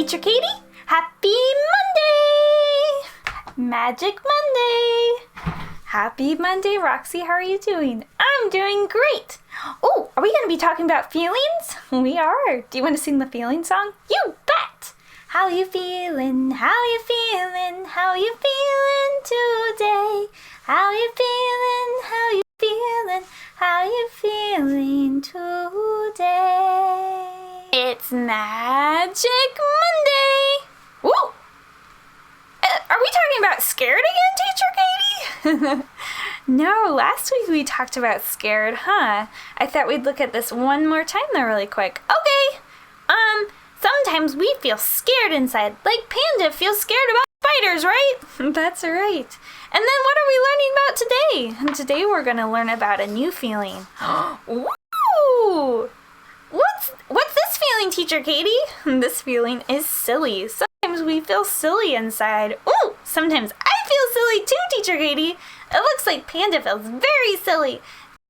Teacher Katie. Happy Monday! Magic Monday! Happy Monday, Roxy. How are you doing? I'm doing great. Oh, are we going to be talking about feelings? We are. Do you want to sing the feeling song? You bet! How you feeling? How you feeling? How you feeling today? How you feeling? How you feeling? How you feeling today? It's Magic Monday! Woo! Are we talking about scared again, Teacher Katie? No, last week we talked about scared, huh? I thought we'd look at this one more time though really quick. Okay! Sometimes we feel scared inside, like Panda feels scared about spiders, right? That's right. And then what are we learning about today? And today we're going to learn about a new feeling. Woo! What's this feeling, Teacher Katie? This feeling is silly. Sometimes we feel silly inside. Ooh! Sometimes I feel silly too, Teacher Katie. It looks like Panda feels very silly.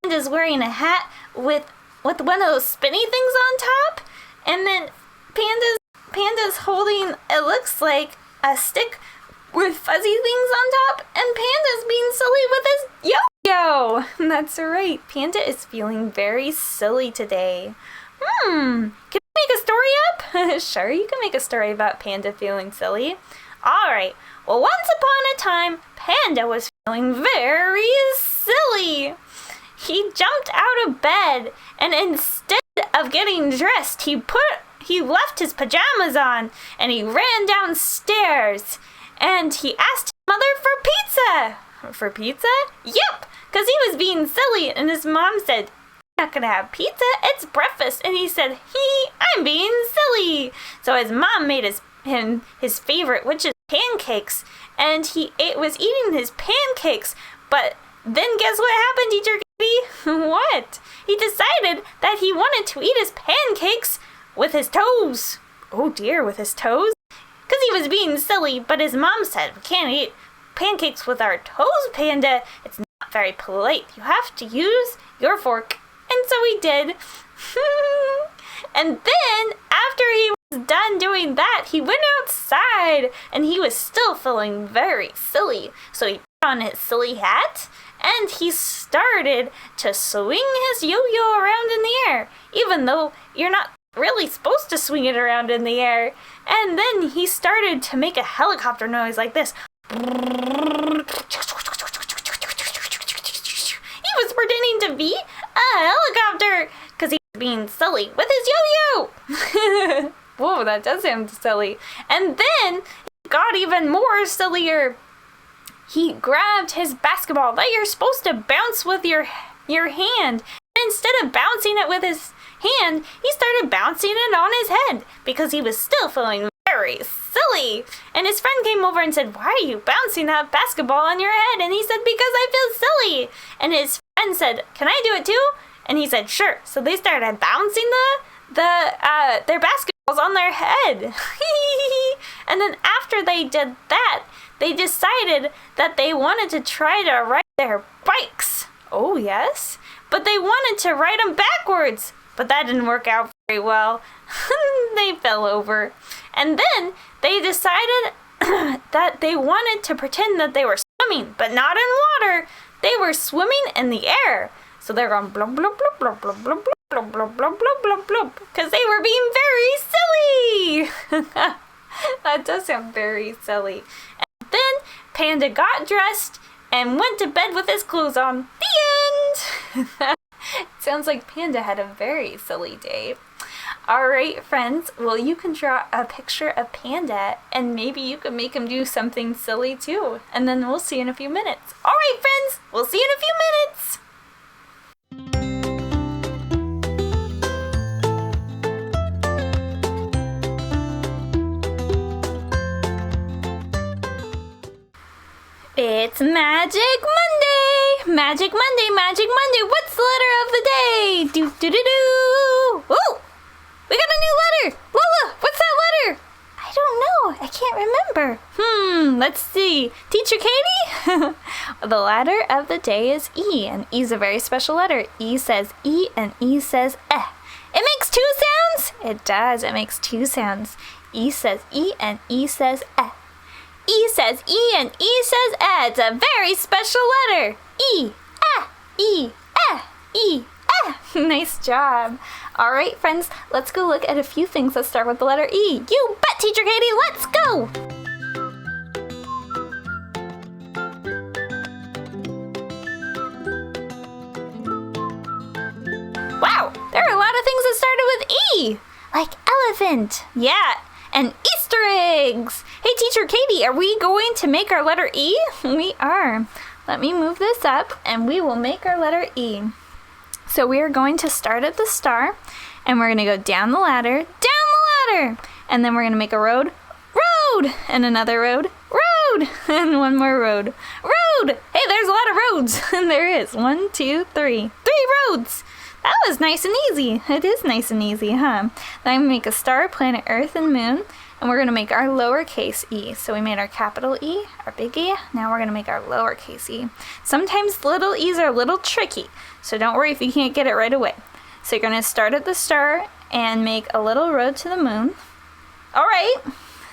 Panda's wearing a hat with one of those spinny things on top. And then Panda's holding, it looks like a stick with fuzzy things on top, and Panda's being silly with his yo-yo. That's right. Panda is feeling very silly today. Can we make a story up? Sure, you can make a story about Panda feeling silly. All right. Well, once upon a time, Panda was feeling very silly. He jumped out of bed, and instead of getting dressed, he left his pajamas on, and he ran downstairs, and he asked his mother for pizza. For pizza? Yep, because he was being silly, and his mom said, "You're not gonna have pizza, it's breakfast." And he said, I'm being silly. So his mom made him his favorite, which is pancakes, and he was eating his pancakes, but then guess what happened, Teacher Katie? What? He decided that he wanted to eat his pancakes with his toes. Oh dear, with his toes? Because he was being silly, but his mom said, "We can't eat pancakes with our toes, Panda. It's not very polite. You have to use your fork." And so he did. And then, after he was done doing that, he went outside, and he was still feeling very silly. So he put on his silly hat, and he started to swing his yo-yo around in the air, even though you're not really supposed to swing it around in the air. And then he started to make a helicopter noise like this. He was pretending to be a helicopter because he was being silly with his yo-yo. Whoa, that does sound silly. And then he got even more sillier. He grabbed his basketball that you're supposed to bounce with your hand. And instead of bouncing it with his hand, he started bouncing it on his head because he was still feeling very silly. And his friend came over and said, "Why are you bouncing that basketball on your head?" And he said, "Because I feel silly." And his friend said, "Can I do it too?" And he said, "Sure." So they started bouncing their basketballs on their head. And then after they did that, they decided that they wanted to try to ride their bikes. Oh yes, but they wanted to ride them backwards. But that didn't work out very well. They fell over. And then they decided that they wanted to pretend that they were swimming, but not in water. They were swimming in the air. So they're going blub, blub, blub, blub, blub, blub, blub, blub, blub, blub, blub, blub, because they were being very silly. That does sound very silly. And then Panda got dressed and went to bed with his clothes on. The end! Sounds like Panda had a very silly day. Alright, friends, well, you can draw a picture of Panda, and maybe you can make him do something silly too. And then we'll see you in a few minutes. Alright, friends, we'll see you in a few minutes. It's Magic Monday! Magic Monday, Magic Monday! What's the letter of the day? Do-do-do-do! Ooh! We got a new letter! Lola, what's that letter? I don't know. I can't remember. Let's see. Teacher Katie? The letter of the day is E, and E is a very special letter. E says E, and E says eh. It makes two sounds? It does. It makes two sounds. E says E and E says E. E says E and E says E. It's a very special letter. E, E, E. Nice job. All right, friends, let's go look at a few things that start with the letter E. You bet, Teacher Katie, let's go. Wow, there are a lot of things that started with E, like elephant, yeah, and Easter eggs. Hey, Teacher Katie, are we going to make our letter E? We are. Let me move this up and we will make our letter E. So we are going to start at the star and we're going to go down the ladder, and then we're going to make a road, and another road, and one more road. Hey, there's a lot of roads. And there is 1, 2, 3 roads. That was nice and easy. It is nice and easy, huh? Then I'm going to make a star, planet, Earth, and moon. And we're going to make our lowercase e. So we made our capital E, our big E. Now we're going to make our lowercase e. Sometimes little e's are a little tricky. So don't worry if you can't get it right away. So you're going to start at the star and make a little road to the moon. All right.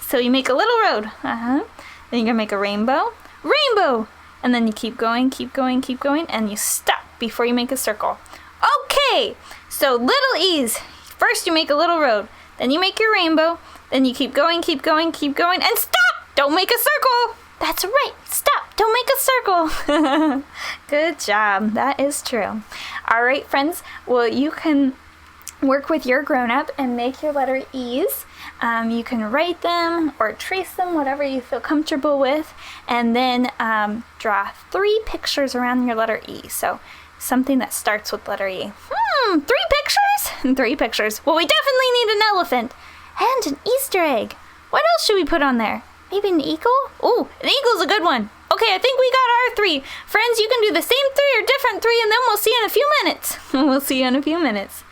So you make a little road. Then you're going to make a rainbow. And then you keep going, and you stop before you make a circle. Okay. So little e's. First you make a little road. Then you make your rainbow. Then you keep going, and stop! Don't make a circle! That's right, stop, don't make a circle. Good job, that is true. All right, friends, well, you can work with your grown-up and make your letter E's. You can write them or trace them, whatever you feel comfortable with, and then draw 3 pictures around your letter E. So something that starts with letter E. 3 pictures? 3 pictures. Well, we definitely need an elephant. And an Easter egg. What else should we put on there? Maybe an eagle? Oh, an eagle's a good one. Okay, I think we got our 3. Friends, you can do the same 3 or different 3, and then we'll see you in a few minutes. We'll see you in a few minutes.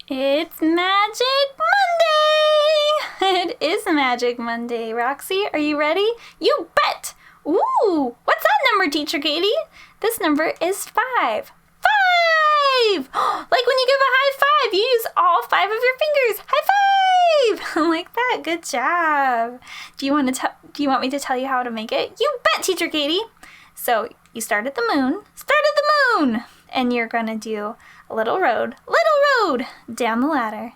It's Magic Monday! It is Magic Monday. Roxy, are you ready? You bet! Ooh, what's that number, Teacher Katie? This number is 5. 5! Like when you give a high five, you use all 5 of your fingers. High five! Like that. Good job. Do you want me to tell you how to make it? You bet, Teacher Katie. So you start at the moon. And you're gonna do a little road, down the ladder,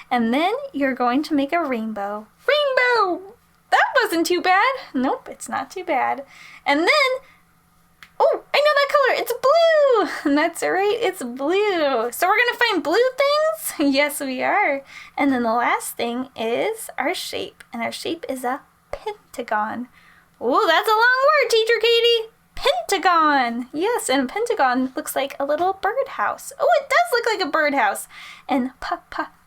and then you're going to make a rainbow. That wasn't too bad. Nope, it's not too bad. And then, oh, I know that color. It's blue. That's right, it's blue. So we're going to find blue things? Yes, we are. And then the last thing is our shape. And our shape is a pentagon. Oh, that's a long word, Teacher Katie. Pentagon. Yes, and a pentagon looks like a little birdhouse. Oh, it does look like a birdhouse. And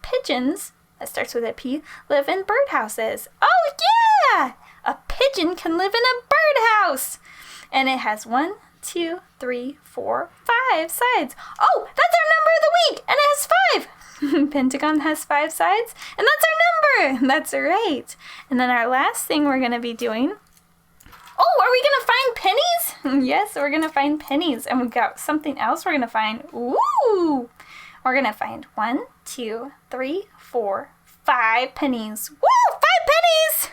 pigeons, that starts with a P, live in birdhouses. Oh, yeah! A pigeon can live in a birdhouse. And it has 1, 2, 3, 4, 5 sides. Oh, that's our number of the week, and it has 5. Pentagon has 5 sides, and that's our number. That's right. And then our last thing we're going to be doing. Oh, are we going to find pennies? Yes, we're going to find pennies. And we got something else we're going to find. Ooh! We're going to find 1, 2, 3, 4, 5 pennies. Woo!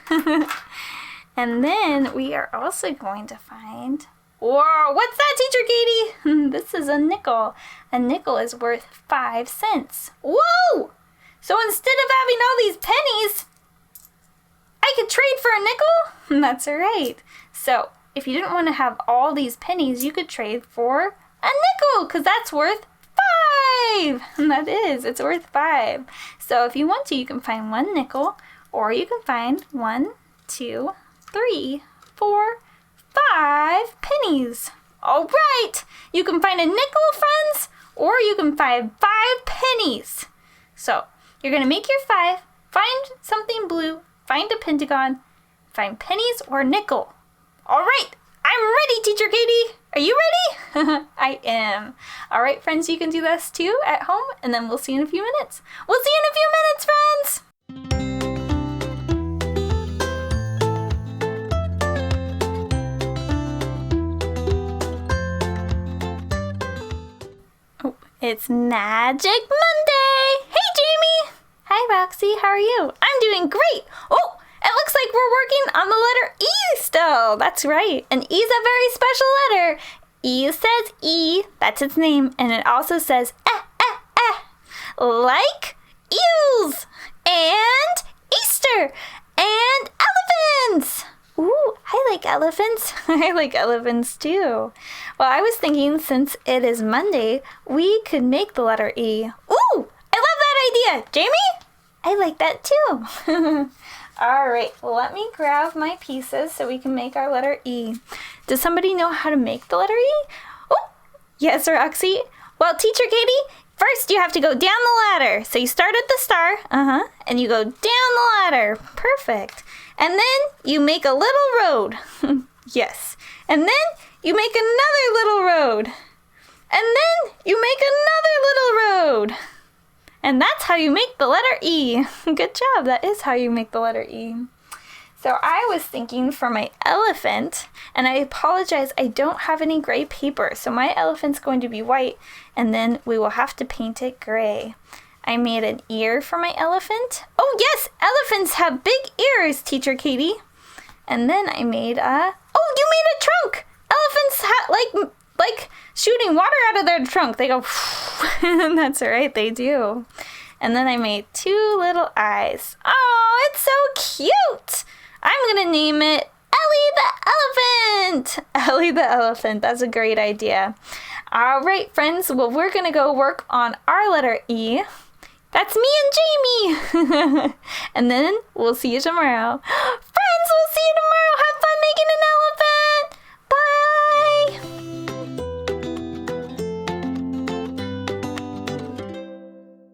5 pennies! And then we are also going to find... Whoa! What's that, Teacher Katie? This is a nickel. A nickel is worth 5 cents. Whoa! So instead of having all these pennies, I could trade for a nickel? That's right. So if you didn't want to have all these pennies, you could trade for a nickel, because that's worth 5. And that is, it's worth 5. So if you want to, you can find 1 nickel, or you can find 1, 2, 3, 4, 5 pennies. All right, you can find a nickel, friends, or you can find 5 pennies. So you're going to make your 5, find something blue, find a pentagon, find pennies or nickel. All right, I'm ready, Teacher Katie. Are you ready? I am. All right, friends, you can do this too at home, and then we'll see you in a few minutes. We'll see you in a few minutes, friends. It's Magic Monday! Hey, Jamie! Hi, Roxy. How are you? I'm doing great! Oh, it looks like we're working on the letter E still. That's right. And E's a very special letter. E says E. That's its name. And it also says like eels and Easter and elephants. Ooh, I like elephants. I like elephants too. Well, I was thinking since it is Monday, we could make the letter E. Ooh, I love that idea. Jamie? I like that too. All right, let me grab my pieces so we can make our letter E. Does somebody know how to make the letter E? Oh, yes, Roxy. Well, Teacher Katie, first you have to go down the ladder. So you start at the star, and you go down the ladder. Perfect. And then you make a little road. Yes. And then you make another little road. And then you make another little road. And that's how you make the letter E. Good job. That is how you make the letter E. So I was thinking for my elephant, and I apologize, I don't have any gray paper. So my elephant's going to be white, and then we will have to paint it gray. I made an ear for my elephant. Oh yes, elephants have big ears, Teacher Katie. And then I made oh, you made a trunk. Elephants like shooting water out of their trunk. They go, that's right, they do. And then I made two little eyes. Oh, it's so cute. I'm gonna name it Ellie the Elephant. Ellie the Elephant, that's a great idea. All right, friends, well, we're gonna go work on our letter E. That's me and Jamie. And then we'll see you tomorrow.